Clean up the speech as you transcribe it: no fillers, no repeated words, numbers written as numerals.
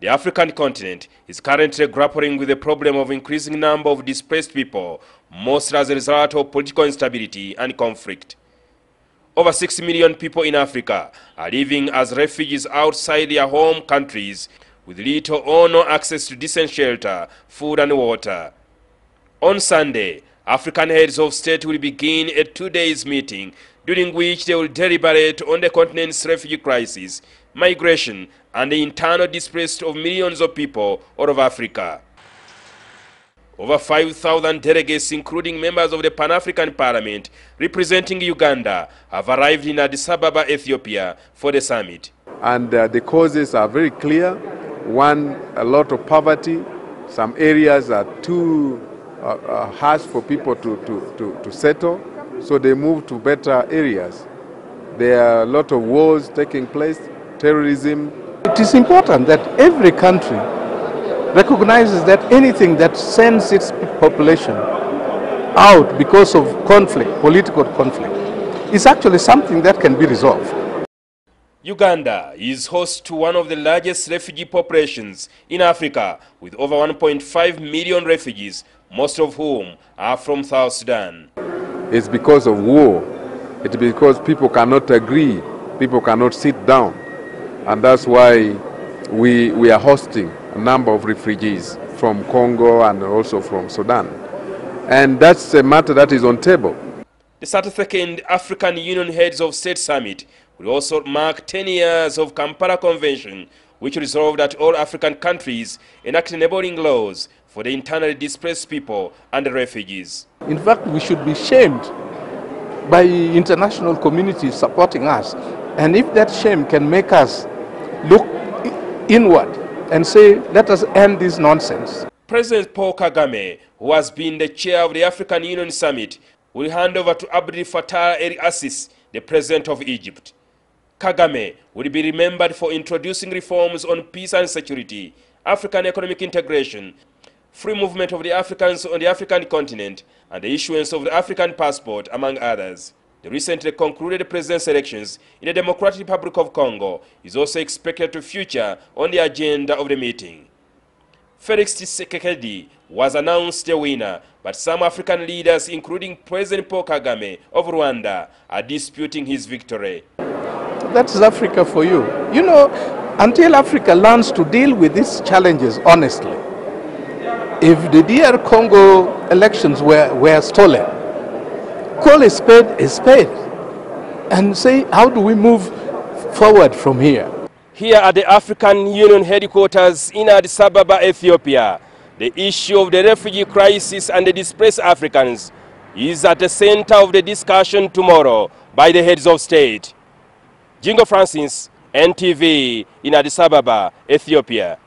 The African continent is currently grappling with the problem of increasing number of displaced people, mostly as a result of political instability and conflict. Over 6 million people in Africa are living as refugees outside their home countries with little or no access to decent shelter, food and water. On Sunday, African heads of state will begin a 2-day meeting during which they will deliberate on the continent's refugee crisis, migration, and the internal displacement of millions of people all over Africa. Over 5,000 delegates, including members of the Pan-African Parliament representing Uganda, have arrived in Addis Ababa, Ethiopia for the summit. And the causes are very clear. One, a lot of poverty. Some areas are too harsh for people to settle, so they move to better areas. There are a lot of wars taking place, terrorism. It is important that every country recognizes that anything that sends its population out because of conflict, political conflict, is actually something that can be resolved. Uganda is host to one of the largest refugee populations in Africa, with over 1.5 million refugees, most of whom are from South Sudan. It's because of war. It's because people cannot agree, people cannot sit down. And that's why we are hosting a number of refugees from Congo and also from Sudan. And that's a matter that is on table. The 32nd African Union Heads of State Summit will also mark 10 years of Kampala Convention, which resolved that all African countries enact enabling laws for the internally displaced people and the refugees. In fact, we should be shamed by international communities supporting us. And if that shame can make us look inward and say, let us end this nonsense. President Paul Kagame, who has been the chair of the African Union Summit, will hand over to Abdel Fattah el-Sisi, the president of Egypt. Kagame will be remembered for introducing reforms on peace and security, African economic integration, free movement of the Africans on the African continent, and the issuance of the African passport, among others. The recently concluded president's elections in the Democratic Republic of Congo is also expected to feature on the agenda of the meeting. Felix Tshisekedi was announced the winner, but some African leaders, including President Paul Kagame of Rwanda, are disputing his victory. That's Africa for you. You know, until Africa learns to deal with these challenges honestly, if the DR Congo elections were stolen, call a spade and say, how do we move forward from here? Here at the African Union headquarters in Addis Ababa, Ethiopia, the issue of the refugee crisis and the displaced Africans is at the center of the discussion tomorrow by the heads of state. Jingo Francis, NTV in Addis Ababa, Ethiopia.